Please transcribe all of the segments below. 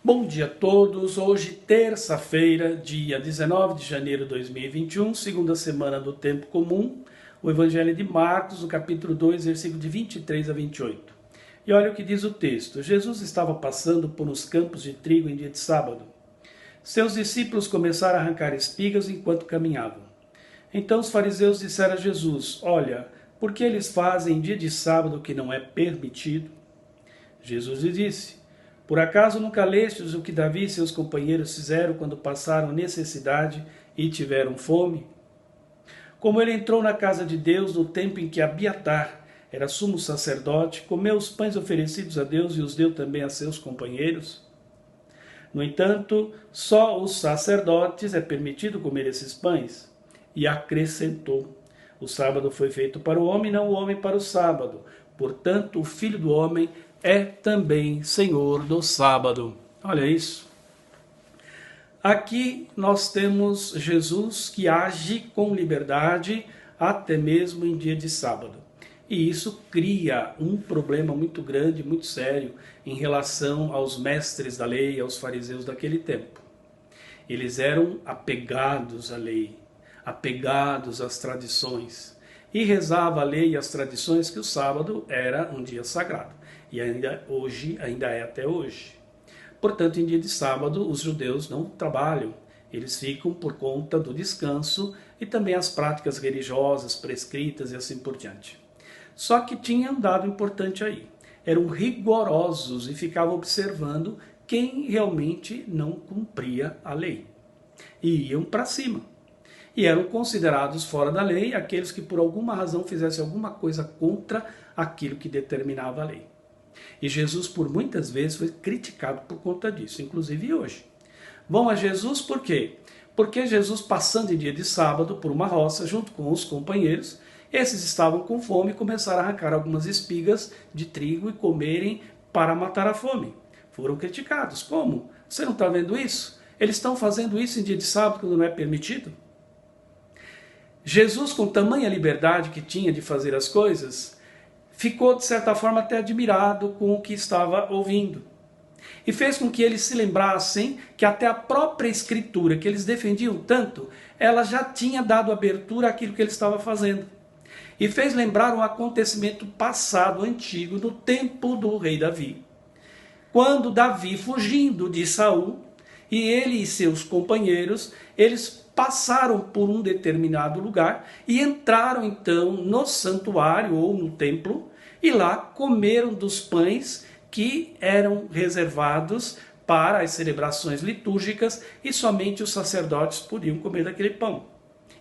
Bom dia a todos, hoje terça-feira, dia 19 de janeiro de 2021, segunda semana do tempo comum, o Evangelho de Marcos, no capítulo 2, versículo de 23 a 28. E olha o que diz o texto: Jesus estava passando por uns campos de trigo em dia de sábado. Seus discípulos começaram a arrancar espigas enquanto caminhavam. Então os fariseus disseram a Jesus: olha, por que eles fazem em dia de sábado o que não é permitido? Jesus lhe disse: por acaso nunca lestes o que Davi e seus companheiros fizeram quando passaram necessidade e tiveram fome? Como ele entrou na casa de Deus no tempo em que Abiatar era sumo sacerdote, comeu os pães oferecidos a Deus e os deu também a seus companheiros? No entanto, só os sacerdotes é permitido comer esses pães. E acrescentou: o sábado foi feito para o homem, não o homem para o sábado. Portanto, o Filho do Homem é também Senhor do sábado. Olha isso. Aqui nós temos Jesus que age com liberdade até mesmo em dia de sábado. E isso cria um problema muito grande, muito sério, em relação aos mestres da lei, aos fariseus daquele tempo. Eles eram apegados à lei, apegados às tradições, e rezava a lei e as tradições que o sábado era um dia sagrado. E ainda é até hoje. Portanto, em dia de sábado, os judeus não trabalham. Eles ficam por conta do descanso e também as práticas religiosas prescritas e assim por diante. Só que tinha um dado importante aí. Eram rigorosos e ficavam observando quem realmente não cumpria a lei. E iam para cima. E eram considerados fora da lei aqueles que por alguma razão fizessem alguma coisa contra aquilo que determinava a lei. E Jesus por muitas vezes foi criticado por conta disso, inclusive hoje. Vão a Jesus por quê? Porque Jesus, passando em dia de sábado por uma roça junto com os companheiros, esses estavam com fome e começaram a arrancar algumas espigas de trigo e comerem para matar a fome. Foram criticados. Como? Você não está vendo isso? Eles estão fazendo isso em dia de sábado quando não é permitido? Jesus, com tamanha liberdade que tinha de fazer as coisas, ficou de certa forma até admirado com o que estava ouvindo. E fez com que eles se lembrassem que até a própria escritura que eles defendiam tanto, ela já tinha dado abertura àquilo que ele estava fazendo. E fez lembrar um acontecimento passado, antigo, no tempo do rei Davi. Quando Davi, fugindo de Saul, e ele e seus companheiros, eles passaram por um determinado lugar e entraram então no santuário ou no templo e lá comeram dos pães que eram reservados para as celebrações litúrgicas e somente os sacerdotes podiam comer daquele pão.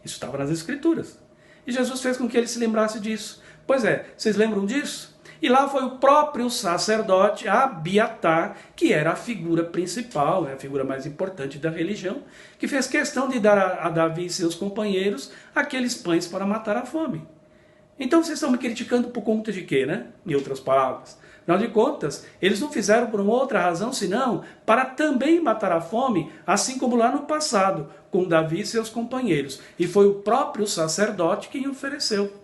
Isso estava nas Escrituras. E Jesus fez com que ele se lembrasse disso. Pois é, vocês lembram disso? E lá foi o próprio sacerdote Abiatar, que era a figura principal, a figura mais importante da religião, que fez questão de dar a Davi e seus companheiros aqueles pães para matar a fome. Então vocês estão me criticando por conta de quê, né? Em outras palavras. Afinal de contas, eles não fizeram por uma outra razão, senão para também matar a fome, assim como lá no passado, com Davi e seus companheiros. E foi o próprio sacerdote quem ofereceu.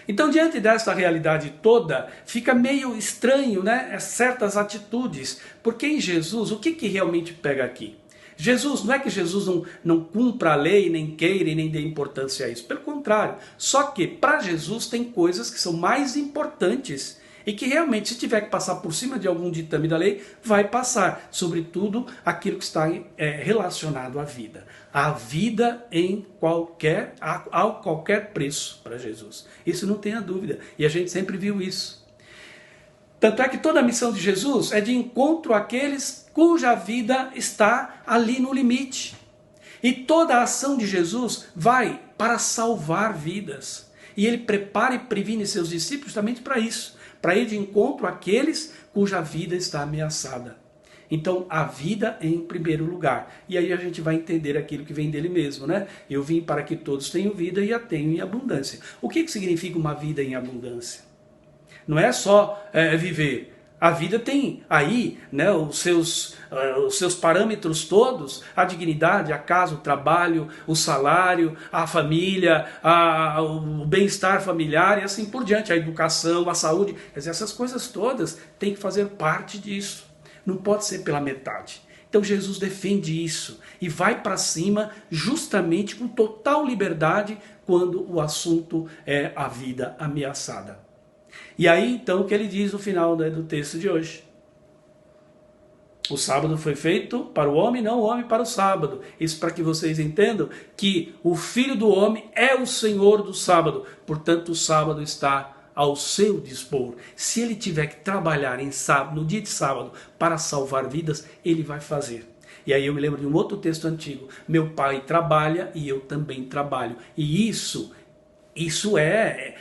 Então, diante dessa realidade toda, fica meio estranho, né, certas atitudes, porque em Jesus, o que realmente pega aqui? Jesus, não é que Jesus não cumpra a lei, nem queira e nem dê importância a isso, pelo contrário, só que para Jesus tem coisas que são mais importantes e que realmente, se tiver que passar por cima de algum ditame da lei, vai passar, sobretudo aquilo que está relacionado à vida. A vida a qualquer preço para Jesus. Isso não tenha dúvida, e a gente sempre viu isso. Tanto é que toda a missão de Jesus é de encontro àqueles cuja vida está ali no limite. E toda a ação de Jesus vai para salvar vidas. E ele prepara e previne seus discípulos justamente para isso, para ir de encontro àqueles cuja vida está ameaçada. Então, a vida em primeiro lugar. E aí a gente vai entender aquilo que vem dele mesmo, né? Eu vim para que todos tenham vida e a tenham em abundância. O que significa uma vida em abundância? Não é só viver. A vida tem aí, né, os seus parâmetros todos, a dignidade, a casa, o trabalho, o salário, a família, o bem-estar familiar e assim por diante, a educação, a saúde. Quer dizer, essas coisas todas têm que fazer parte disso. não pode ser pela metade. Então Jesus defende isso e vai para cima justamente com total liberdade quando o assunto é a vida ameaçada. E aí então o que ele diz no final do texto de hoje? O sábado foi feito para o homem, não o homem para o sábado. Isso para que vocês entendam que o Filho do Homem é o Senhor do sábado. Portanto, o sábado está ao seu dispor. Se ele tiver que trabalhar em sábado, no dia de sábado para salvar vidas, ele vai fazer. E aí eu me lembro de um outro texto antigo. Meu pai trabalha e eu também trabalho. E isso é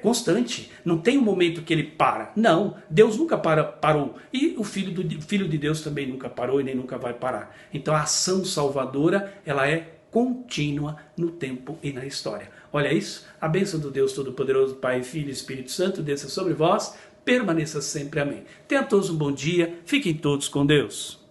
constante. Não tem um momento que ele para. Não, Deus nunca parou. E o Filho de Deus também nunca parou e nem nunca vai parar. Então a ação salvadora, ela é contínua no tempo e na história. Olha isso, a bênção do Deus Todo-Poderoso, Pai, Filho e Espírito Santo, desça sobre vós, permaneça sempre. Amém. Tenham todos um bom dia, fiquem todos com Deus.